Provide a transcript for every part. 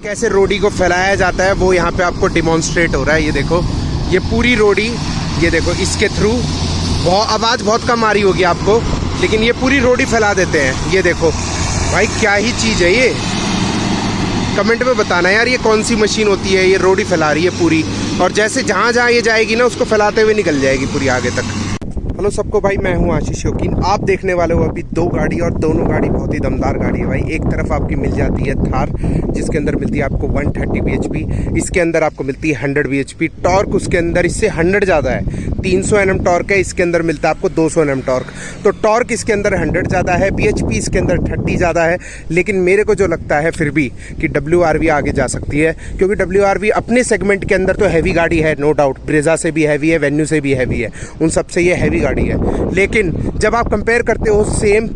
कैसे रोडी को फैलाया जाता है वो यहाँ पे आपको डिमॉन्स्ट्रेट हो रहा है। ये देखो, ये पूरी रोडी, ये देखो इसके थ्रू आवाज़ बहुत कम आ रही होगी आपको, लेकिन ये पूरी रोडी फैला देते हैं। ये देखो भाई, क्या ही चीज़ है ये। कमेंट में बताना यार, ये कौन सी मशीन होती है। ये रोडी फैला रही है पूरी, और जैसे जहाँ जहाँ ये जाएगी ना, उसको फैलाते हुए निकल जाएगी पूरी आगे तक। हेलो सबको भाई, मैं हूं आशीष शौकीन। आप देखने वाले हो अभी दो गाड़ी, और दोनों गाड़ी बहुत ही दमदार गाड़ी है भाई। एक तरफ आपकी मिल जाती है थार, जिसके अंदर मिलती है आपको 130 bhp। इसके अंदर आपको मिलती है 100 bhp। टॉर्क उसके अंदर इससे 100 ज़्यादा है, 300 Nm टॉर्क है। इसके अंदर मिलता है आपको 200 Nm टॉर्क। तो टॉर्क इसके अंदर 100 ज़्यादा है, bhp इसके अंदर 30 ज़्यादा है। लेकिन मेरे को जो लगता है फिर भी कि WRV आगे जा सकती है, क्योंकि WRV अपने सेगमेंट के अंदर तो हैवी गाड़ी है, नो डाउट। ब्रेजा से भी हैवी है, वेन्यू से भी हैवी है, उन सबसे ये हैवी गाड़ी है। लेकिन जब आप कंपेयर करते हो सेम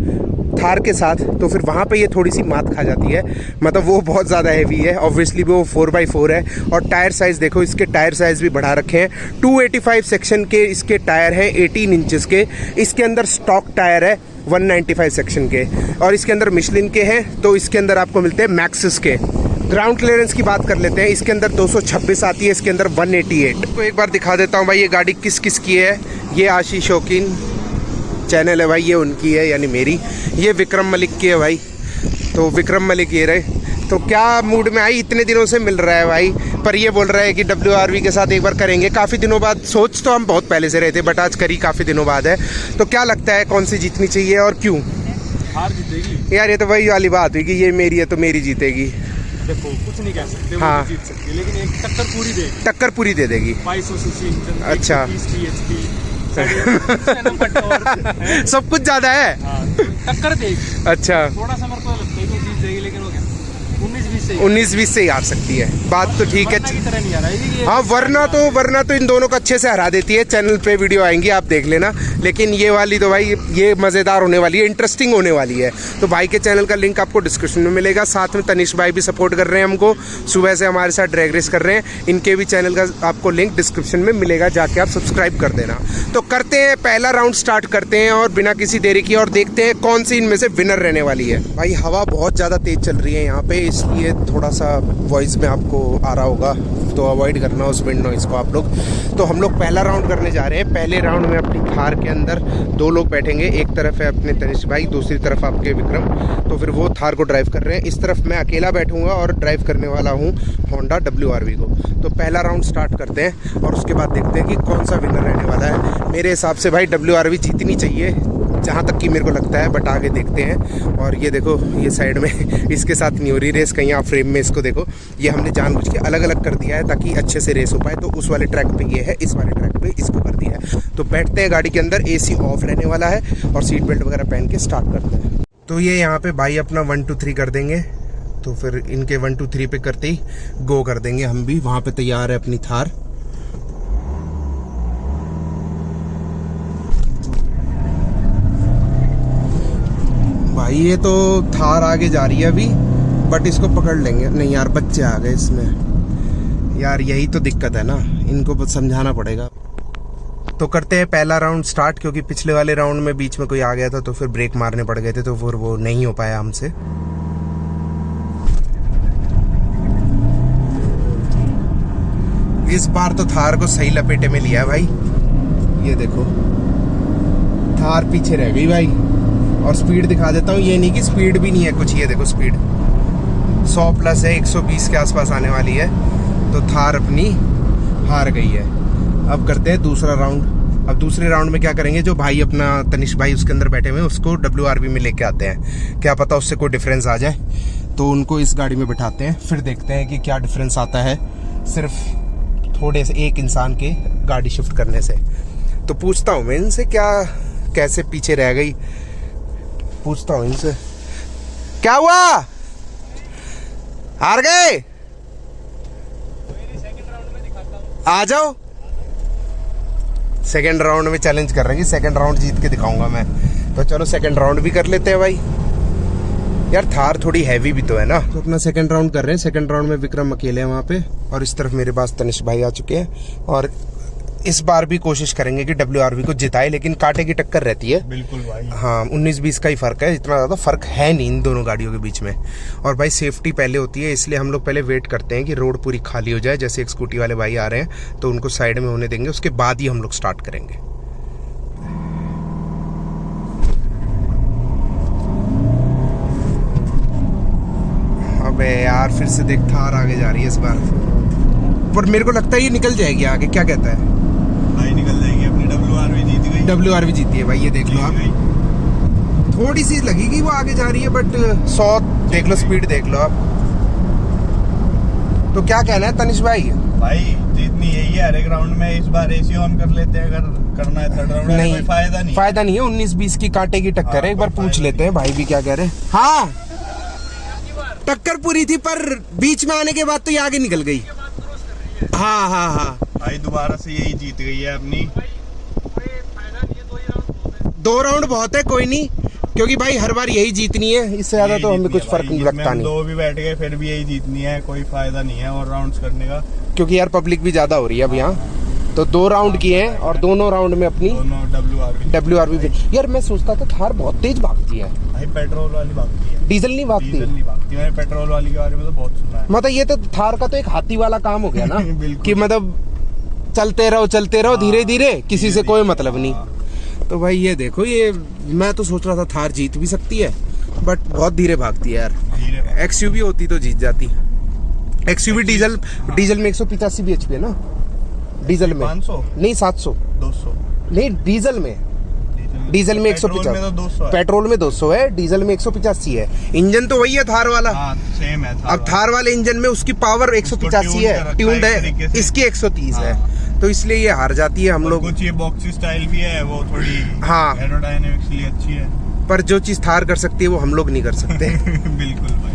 थार के साथ, तो फिर वहाँ पे ये थोड़ी सी मात खा जाती है। मतलब वो बहुत ज़्यादा हैवी है, ऑब्वियसली वो 4x4 है। और टायर साइज़ देखो, इसके टायर साइज़ भी बढ़ा रखे हैं। 285 सेक्शन के इसके टायर हैं, 18 इंचेस के। इसके अंदर स्टॉक टायर है 195 सेक्शन के, और इसके अंदर मिशलिन के हैं, तो इसके अंदर आपको मिलते हैं मैक्सिस के। ग्राउंड क्लियरेंस की बात कर लेते हैं, इसके अंदर 226 आती है, इसके अंदर 188। तो एक बार दिखा देता हूँ भाई, ये गाड़ी किस किस की है। ये आशीष शौकीन चैनल है भाई, ये उनकी है यानी मेरी। ये विक्रम मलिक की है भाई, तो विक्रम मलिक ये रहे। तो क्या मूड में आई, इतने दिनों से मिल रहा है भाई, पर ये बोल रहा है कि WRV के साथ एक बार करेंगे। काफ़ी दिनों बाद, सोच तो हम बहुत पहले से रहे थे, बट आज करी काफ़ी दिनों बाद है। तो क्या लगता है कौन सी जीतनी चाहिए और क्यों? हार जीतेगी यार ये तो वही वाली बात हुई कि ये मेरी है तो मेरी जीतेगी। देखो कुछ नहीं कह सकते, हाँ, वो जीत सकती है, लेकिन एक टक्कर पूरी देगी। टक्कर पूरी दे देगी। 2200 सीसी इंजन, अच्छा। 120 bhp, सब कुछ ज़्यादा है। हाँ, टक्कर देगी। अच्छा, थोड़ा सा मेरे को लगता है कि जीत जाएगी, लेकिन वो क्या 19-20 से ही हार सकती है। बात तो ठीक है। की तरह नहीं आ रहा है। हाँ, वरना तो इन दोनों को अच्छे से हरा देती है। चैनल पे वीडियो आएंगी, आप देख लेना। लेकिन ये वाली तो भाई, ये मज़ेदार होने वाली है, इंटरेस्टिंग होने वाली है। तो भाई के चैनल का लिंक आपको डिस्क्रिप्शन में मिलेगा। साथ में तनिष भाई भी सपोर्ट कर रहे हैं हमको, सुबह से हमारे साथ ड्रैग रेस कर रहे हैं। इनके भी चैनल का आपको लिंक डिस्क्रिप्शन में मिलेगा, जाके आप सब्सक्राइब कर देना। तो करते हैं, पहला राउंड स्टार्ट करते हैं, और बिना किसी देरी की, और देखते हैं कौन सी इनमें से विनर रहने वाली है। भाई हवा बहुत ज़्यादा तेज़ चल रही है यहाँ पे, इसलिए थोड़ा सा वॉइस में आपको आ रहा होगा, तो अवॉइड करना उस विंड नॉइज़ को आप लोग। तो हम लोग पहला राउंड करने जा रहे हैं। पहले राउंड में अपनी थार के अंदर दो लोग बैठेंगे, एक तरफ है अपने तनिष भाई, दूसरी तरफ आपके विक्रम। तो फिर वो थार को ड्राइव कर रहे हैं, इस तरफ मैं अकेला बैठूंगा और ड्राइव करने वाला हूँ होंडा WRV को। तो पहला राउंड स्टार्ट करते हैं, और उसके बाद देखते हैं कि कौन सा विनर रहने वाला है। मेरे हिसाब से भाई WRV जीतनी चाहिए, जहाँ तक कि मेरे को लगता है, बट आगे देखते हैं। और ये देखो, ये साइड में इसके साथ नहीं हो रही रेस, कहीं आप फ्रेम में इसको देखो, ये हमने जानबूझ के अलग अलग कर दिया है ताकि अच्छे से रेस हो पाए। तो उस वाले ट्रैक पे ये है, इस वाले ट्रैक पे इसको कर दिया है। तो बैठते हैं गाड़ी के अंदर, AC ऑफ रहने वाला है, और सीट बेल्ट वगैरह पहन के स्टार्ट करते हैं। तो ये यहाँ पे भाई अपना 1 2 3 कर देंगे, तो फिर इनके 1 2 3 पे करते ही गो कर देंगे हम भी। वहाँ पे तैयार है अपनी थार। भाई ये तो थार आगे जा रही है अभी, बट इसको पकड़ लेंगे। नहीं यार, बच्चे आ गए इसमें, यार यही तो दिक्कत है ना, इनको बस समझाना पड़ेगा। तो करते हैं पहला राउंड स्टार्ट, क्योंकि पिछले वाले राउंड में बीच में कोई आ गया था, तो फिर ब्रेक मारने पड़ गए थे, तो फिर वो नहीं हो पाया हमसे। इस बार तो थार को सही लपेटे में लिया है भाई। ये देखो, थार पीछे रह गई भाई। और स्पीड दिखा देता हूँ, ये नहीं कि स्पीड भी नहीं है कुछ, ये देखो स्पीड 100+ है, 120 के आसपास आने वाली है। तो थार अपनी हार गई है। अब करते हैं दूसरा राउंड। अब दूसरे राउंड में क्या करेंगे, जो भाई अपना तनिष भाई उसके अंदर बैठे हुए हैं, उसको WRV में लेके आते हैं। क्या पता उससे कोई डिफरेंस आ जाए, तो उनको इस गाड़ी में बिठाते हैं, फिर देखते हैं कि क्या डिफरेंस आता है सिर्फ थोड़े से एक इंसान के गाड़ी शिफ्ट करने से। तो पूछता हूँ मैं इनसे, क्या कैसे पीछे रह गई, पूछता हूँ इनसे। क्या हुआ, हार गए? आ जाओ, सेकेंड राउंड में चैलेंज कर रहे हैं, सेकेंड राउंड जीत के दिखाऊंगा मैं। तो चलो सेकेंड राउंड भी कर लेते हैं भाई। यार थार थोड़ी हैवी भी तो है ना। तो अपना सेकेंड राउंड कर रहे हैं। सेकेंड राउंड में विक्रम अकेले हैं वहाँ पे, और इस तरफ मेरे पास तनिष भाई आ चुके हैं, और इस बार भी कोशिश करेंगे कि WRV को जिताए, लेकिन कांटे की टक्कर रहती है। बिल्कुल भाई। हाँ 19-20 का ही फ़र्क है, इतना ज़्यादा फ़र्क है नहीं इन दोनों गाड़ियों के बीच में। और भाई सेफ्टी पहले होती है, इसलिए हम लोग पहले वेट करते हैं कि रोड पूरी खाली हो जाए। जैसे एक स्कूटी वाले भाई आ रहे हैं तो उनको साइड में होने देंगे, उसके बाद ही हम लोग स्टार्ट करेंगे। अबे यार फिर से देख थार आगे जा रही है इस बार, पर मेरे को लगता है ये निकल जाएगी आगे, क्या कहता है? भाई निकल जाएगी अपनी, WRV जीत गई। WRV जीती है भाई, ये देख लो आप, थोड़ी सी लगेगी वो आगे जा रही है, बट 100 देख लो, स्पीड देख लो आप। तो क्या कहना है तनिष भाई? भाई जीतनी यही है हर एक राउंड में। इस बार AC ऑन कर लेते हैं, अगर करना है थर्ड राउंड में। नहीं कोई फायदा नहीं, फायदा नहीं है, 19-20 की कांटे की टक्कर है। हाँ, एक बार कोई पूछ फायदा लेते हैं भाई भी क्या कह रहे हैं। हाँ टक्कर पूरी थी, पर बीच में आने के बाद तो ये आगे निकल गई। हाँ हाँ हाँ भाई दोबारा से यही जीत गई है अपनी। 2 राउंड बहुत है, कोई नहीं, क्योंकि भाई हर बार यही जीतनी है, इससे ज्यादा तो हमें कुछ फर्क नहीं लगता नहीं। 2 भी बैठ गए फिर भी यही जीतनी है, कोई फायदा नहीं है और राउंड्स करने का, क्योंकि यार पब्लिक भी ज्यादा हो रही है अब यहाँ। तो 2 राउंड किए हैं और दोनों राउंड में अपनी दोनों WRV। यार मैं सोचता था थार बहुत तेज भागती है, भाई पेट्रोल वाली भागती है, डीजल नहीं भागती। डीजल नहीं भागती। मैंने पेट्रोल वाली के बारे में तो बहुत सुना है। मतलब ये तो थार का तो एक हाथी वाला काम हो गया ना बिल्कुल। कि मतलब चलते रहो धीरे धीरे, किसी से कोई मतलब नहीं। तो भाई ये देखो, ये मैं तो सोच रहा था थार जीत भी सकती है, बट बहुत धीरे भागती है यार। XUV होती तो जीत जाती। XUV डीजल में 185 bhp है ना, डीजल में 500 नहीं 700 200 नहीं, डीजल में 150, पेट्रोल में तो 200 है। पेट्रोल में 200 है, डीजल में 185 है। इंजन तो वही है थार वाला। हाँ, सेम है अब थार वाले इंजन में उसकी पावर 185 है, ट्यून्ड है, इसकी 130 है, तो इसलिए ये हार जाती है हम लोग। कुछ ये बॉक्सी स्टाइल भी है, वो थोड़ी हाँ एरोडायनेमिक्स लिए अच्छी है, पर जो चीज थार कर सकती है वो हम लोग नहीं कर सकते। बिल्कुल भाई।